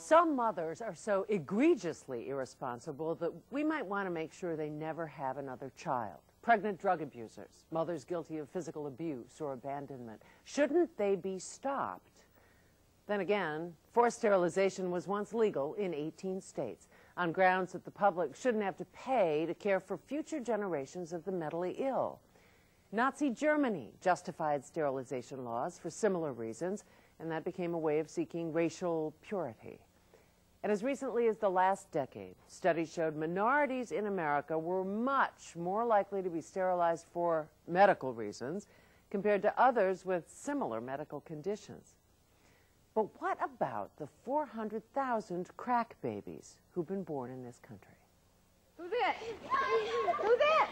Some mothers are so egregiously irresponsible that we might want to make sure they never have another child. Pregnant drug abusers, mothers guilty of physical abuse or abandonment. Shouldn't they be stopped? Then again, forced sterilization was once legal in 18 states on grounds that the public shouldn't have to pay to care for future generations of the mentally ill. Nazi Germany justified sterilization laws for similar reasons, and that became a way of seeking racial purity. And as recently as the last decade, studies showed minorities in America were much more likely to be sterilized for medical reasons compared to others with similar medical conditions. But what about the 400,000 crack babies who've been born in this country? Who's it? Who's it?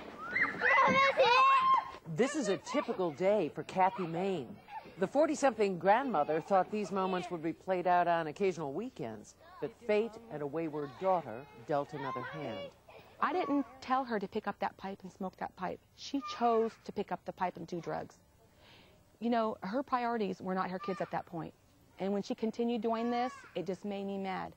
This is a typical day for Kathy Maine. The 40-something grandmother thought these moments would be played out on occasional weekends, but fate and a wayward daughter dealt another hand. I didn't tell her to pick up that pipe and smoke that pipe. She chose to pick up the pipe and do drugs. You know, her priorities were not her kids at that point. And when she continued doing this, it just made me mad.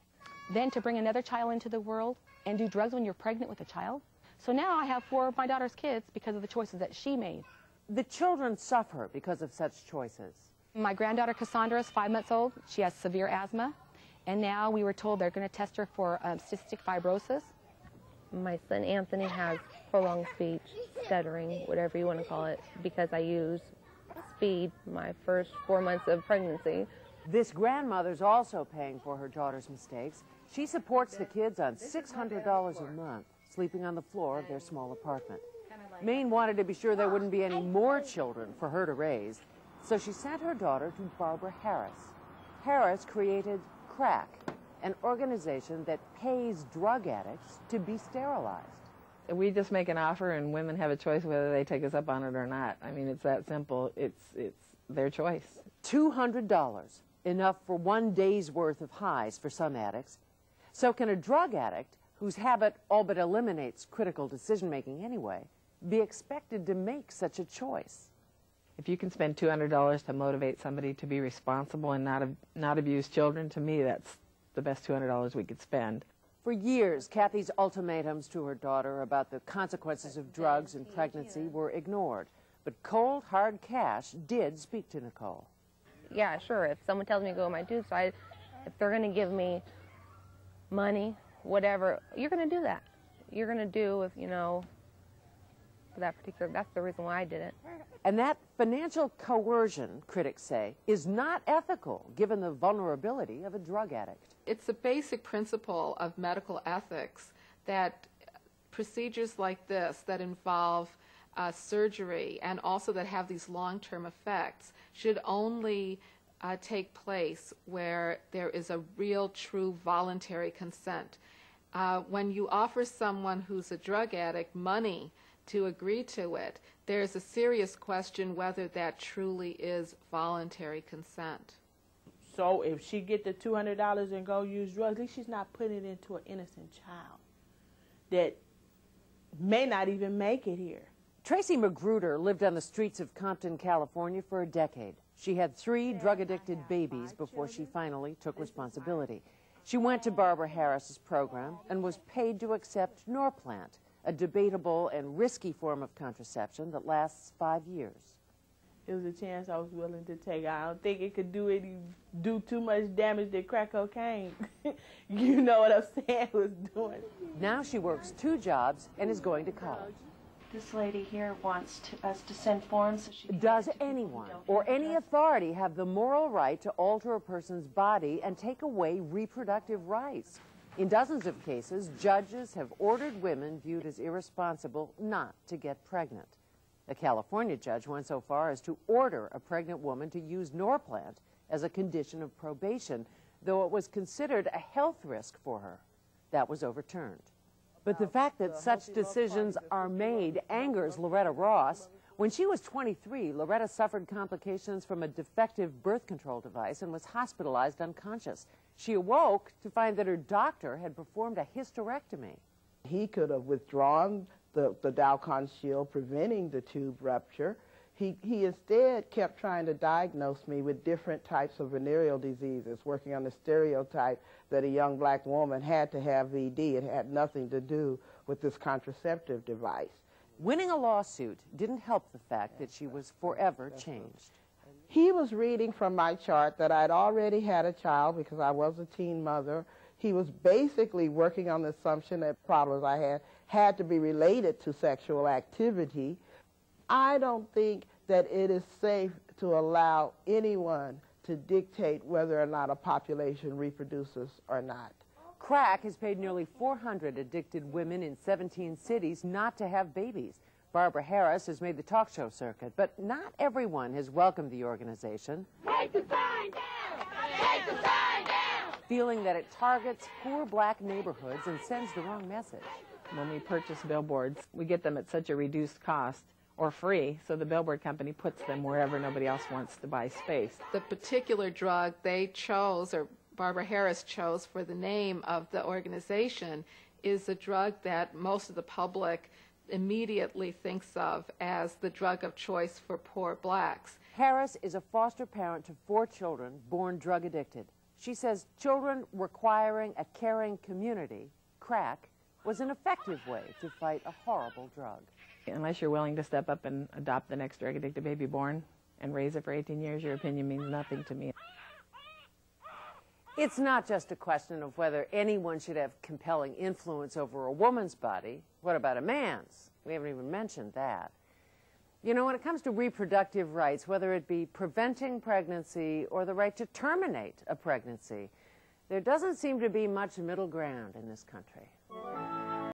Then to bring another child into the world and do drugs when you're pregnant with a child. So now I have 4 of my daughter's kids because of the choices that she made. The children suffer because of such choices. My granddaughter Cassandra is 5 months old. She has severe asthma. And now we were told they're going to test her for cystic fibrosis. My son Anthony has prolonged speech, stuttering, whatever you want to call it, because I use speed my first 4 months of pregnancy. This grandmother's also paying for her daughter's mistakes. She supports the kids on $600 a month, sleeping on the floor of their small apartment. Maine wanted to be sure there wouldn't be any more children for her to raise, so she sent her daughter to Barbara Harris. Harris created CRACK, an organization that pays drug addicts to be sterilized. We just make an offer and women have a choice whether they take us up on it or not. I mean, it's that simple. It's their choice. $200, enough for 1 day's worth of highs for some addicts. So can a drug addict, whose habit all but eliminates critical decision-making anyway, be expected to make such a choice? If you can spend $200 to motivate somebody to be responsible and not abuse children, to me that's the best $200 we could spend. For years, Kathy's ultimatums to her daughter about the consequences of drugs and pregnancy were ignored. But cold, hard cash did speak to Nicole. Yeah, sure, if someone tells me to go on my dude side, if they're going to give me money, whatever, you're going to do that. You're going to do, if you know, that particular, that's the reason why I did it. And that financial coercion, critics say, is not ethical given the vulnerability of a drug addict. It's a basic principle of medical ethics that procedures like this that involve surgery and also that have these long-term effects should only take place where there is a real, true voluntary consent. When you offer someone who's a drug addict money to agree to it, there's a serious question whether that truly is voluntary consent. So if she get the $200 and go use drugs, at least she's not putting it into an innocent child that may not even make it here. Tracy Magruder lived on the streets of Compton, California for a decade. She had 3 drug-addicted babies before she finally took responsibility. She went to Barbara Harris's program and was paid to accept Norplant, a debatable and risky form of contraception that lasts 5 years. It was a chance I was willing to take. I don't think it could do too much damage that crack cocaine. You know what I'm saying, was doing. Now she works 2 jobs and is going to college. This lady here wants us to send forms so she can... Does anyone or any authority have the moral right to alter a person's body and take away reproductive rights? In dozens of cases, judges have ordered women viewed as irresponsible not to get pregnant. A California judge went so far as to order a pregnant woman to use Norplant as a condition of probation, though it was considered a health risk for her. That was overturned. But the fact that such decisions are made angers Loretta Ross. When she was 23, Loretta suffered complications from a defective birth control device and was hospitalized unconscious. She awoke to find that her doctor had performed a hysterectomy. He could have withdrawn the Dowcon shield, preventing the tube rupture. He instead kept trying to diagnose me with different types of venereal diseases, working on the stereotype that a young black woman had to have VD. It had nothing to do with this contraceptive device. Winning a lawsuit didn't help the fact that she was forever changed. He was reading from my chart that I'd already had a child because I was a teen mother. He was basically working on the assumption that problems I had to be related to sexual activity. I don't think that it is safe to allow anyone to dictate whether or not a population reproduces or not. Crack has paid nearly 400 addicted women in 17 cities not to have babies. Barbara Harris has made the talk show circuit, but not everyone has welcomed the organization. Take the sign down! Take the sign down! Feeling that it targets poor black neighborhoods and sends the wrong message. When we purchase billboards, we get them at such a reduced cost or free, so the billboard company puts them wherever nobody else wants to buy space. The particular drug they chose, or Barbara Harris chose for the name of the organization, is a drug that most of the public immediately thinks of as the drug of choice for poor blacks. Harris is a foster parent to 4 children born drug addicted. She says children requiring a caring community, crack, was an effective way to fight a horrible drug. Unless you're willing to step up and adopt the next drug-addicted baby born and raise it for 18 years, your opinion means nothing to me. It's not just a question of whether anyone should have compelling influence over a woman's body. What about a man's? We haven't even mentioned that. You know, when it comes to reproductive rights, whether it be preventing pregnancy or the right to terminate a pregnancy, there doesn't seem to be much middle ground in this country.